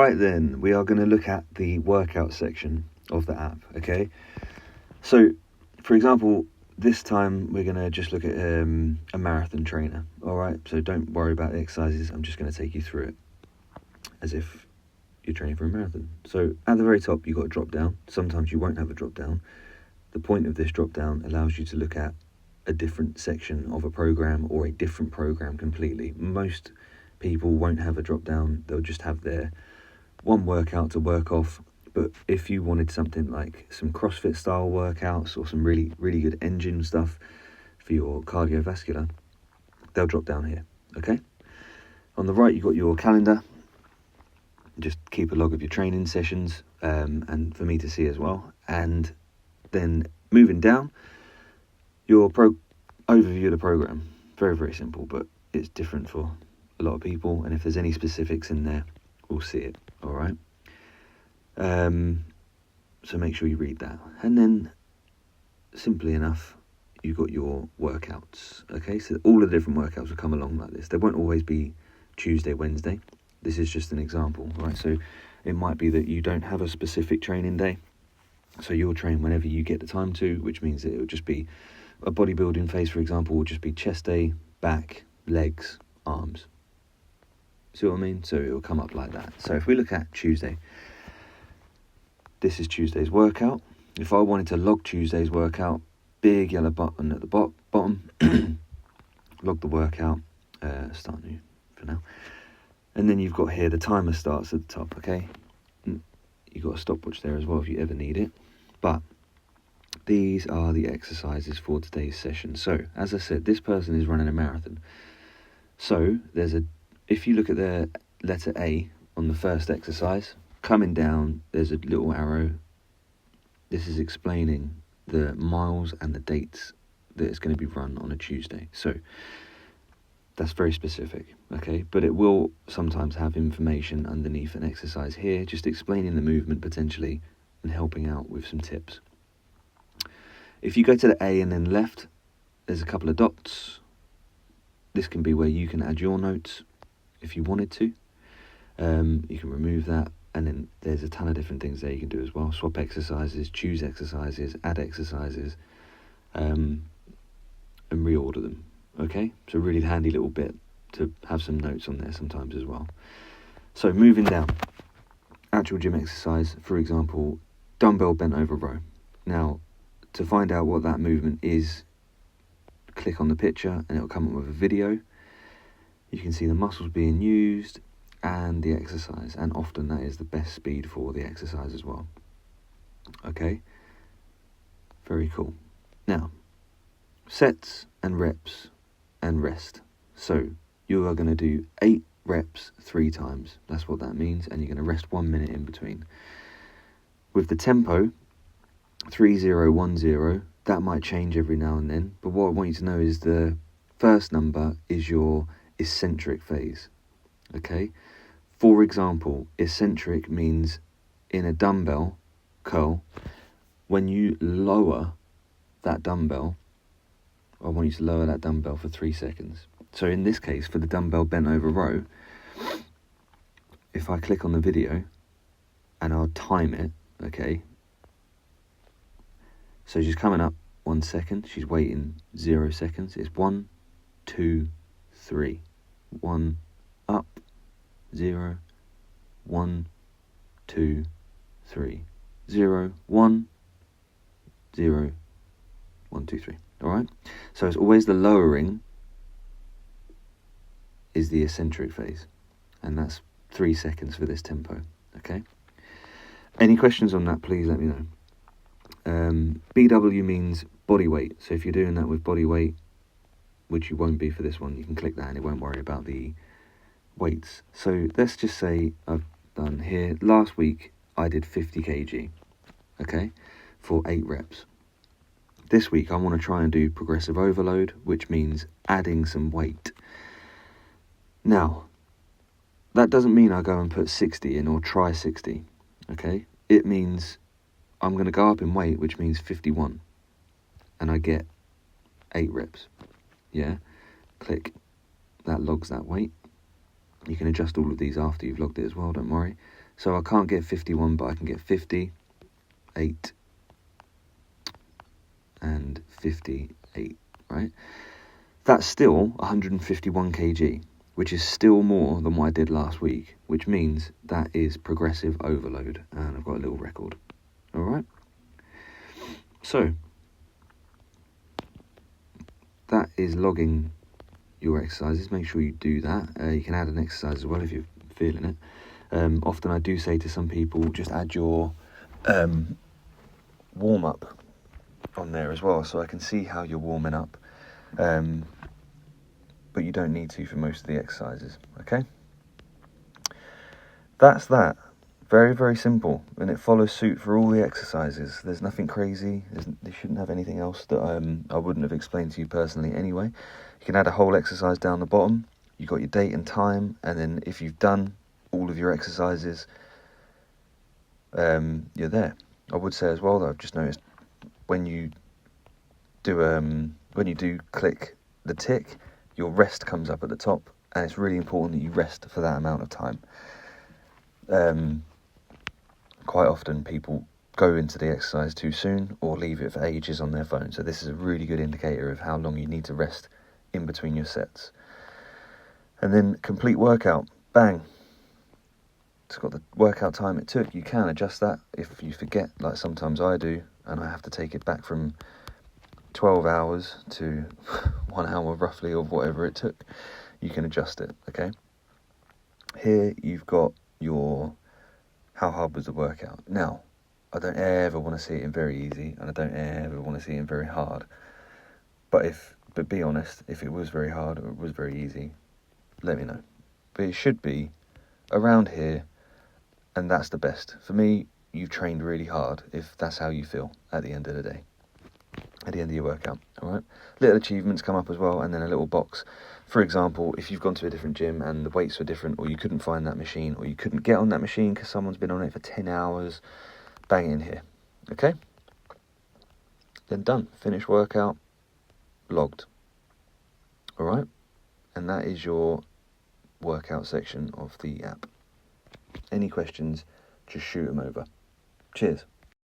Right then, we are going to look at the workout section of the app, okay? So, for example, this time we're going to just look at a marathon trainer, all right? So don't worry about the exercises, I'm just going to take you through it as if you're training for a marathon. So at the very top, you've got a drop down. Sometimes you won't have a drop down. The point of this drop down allows you to look at a different section of a program or a different program completely. Most people won't have a drop down, they'll just have their one workout to work off. But if you wanted something like some CrossFit style workouts or some really, really good engine stuff for your cardiovascular, they'll drop down here, okay? On the right, you've got your calendar. Just keep a log of your training sessions and for me to see as well. And then moving down, your overview of the program. Very, very simple, but it's different for a lot of people. And if there's any specifics in there, we'll see it, all right? So make sure you read that. And then, simply enough, you've got your workouts, okay? So all of the different workouts will come along like this. They won't always be Tuesday, Wednesday. This is just an example, right? So it might be that you don't have a specific training day. So you'll train whenever you get the time to, which means that it will just be a bodybuilding phase, for example, will just be chest day, back, legs, arms. See what I mean? So it will come up like that. So if we look at Tuesday, this is Tuesday's workout. If I wanted to log Tuesday's workout, big yellow button at the bottom, log the workout, start new for now. And then you've got here, the timer starts at the top, okay? You've got a stopwatch there as well if you ever need it. But these are the exercises for today's session. So, as I said, this person is running a marathon. So, if you look at the letter A on the first exercise, coming down, there's a little arrow. This is explaining the miles and the dates that it's going to be run on a Tuesday. So, that's very specific, okay? But it will sometimes have information underneath an exercise here, just explaining the movement potentially and helping out with some tips. If you go to the A and then left, there's a couple of dots. This can be where you can add your notes if you wanted to. You can remove that, and then there's a ton of different things there you can do as well. Swap exercises, choose exercises, add exercises, and reorder them. Okay, so really handy little bit to have some notes on there sometimes as well. So moving down, actual gym exercise, for example, dumbbell bent over row. Now, to find out what that movement is, click on the picture and it'll come up with a video. You can see the muscles being used and the exercise, and often that is the best speed for the exercise as well. Okay, very cool. Now, sets and reps and rest. So you are going to do 8 reps 3 times. That's what that means. And you're going to rest 1 minute in between. With the tempo, 3010, that might change every now and then. But what I want you to know is the first number is your eccentric phase. Okay? For example, eccentric means in a dumbbell curl, when you lower that dumbbell, I want you to lower that dumbbell for 3 seconds. So in this case, for the dumbbell bent over row, if I click on the video and I'll time it, okay? So she's coming up 1 second, she's waiting 0 seconds. It's 1, 2, 3. 1, up, 0, 1, 2, 3. 0, 1, 0, 1, 2, 3. All right, so it's always the lowering is the eccentric phase, and that's 3 seconds for this tempo. Okay, any questions on that, please let me know. BW means body weight, so if you're doing that with body weight, which you won't be for this one, you can click that and it won't worry about the weights. So let's just say I've done here, last week I did 50 kg, okay, for 8 reps. This week, I want to try and do progressive overload, which means adding some weight. Now, that doesn't mean I go and put 60 in or try 60, okay? It means I'm going to go up in weight, which means 51, and I get 8 reps, yeah? Click, that logs that weight. You can adjust all of these after you've logged it as well, don't worry. So I can't get 51, but I can get 50, 8, and 58, right? That's still 151 kg, which is still more than what I did last week, which means that is progressive overload, and I've got a little record. All right? So, that is logging your exercises. Make sure you do that. You can add an exercise as well if you're feeling it. Often I do say to some people, just add your warm-up on there as well, so I can see how you're warming up. But you don't need to for most of the exercises, okay? That's that. Very, very simple, and it follows suit for all the exercises. There's nothing crazy. They shouldn't have anything else that I wouldn't have explained to you personally anyway. You can add a whole exercise down the bottom. You've got your date and time, and then if you've done all of your exercises, you're there. I would say as well that I've just noticed when you do click the tick, your rest comes up at the top, and it's really important that you rest for that amount of time. Quite often people go into the exercise too soon or leave it for ages on their phone, so this is a really good indicator of how long you need to rest in between your sets. And then complete workout, bang. It's got the workout time it took. You can adjust that if you forget, like sometimes I do, and I have to take it back from 12 hours to 1 hour roughly of whatever it took. You can adjust it, okay? Here you've got your how hard was the workout. Now, I don't ever want to see it in very easy, and I don't ever want to see it in very hard. But be honest, if it was very hard or it was very easy, let me know. But it should be around here, and that's the best. For me, you've trained really hard if that's how you feel at the end of the day, at the end of your workout, all right? Little achievements come up as well, and then a little box. For example, if you've gone to a different gym and the weights were different, or you couldn't find that machine, or you couldn't get on that machine because someone's been on it for 10 hours, bang it in here, okay? Then done, finished workout, logged, all right? And that is your workout section of the app. Any questions, just shoot them over. Cheers.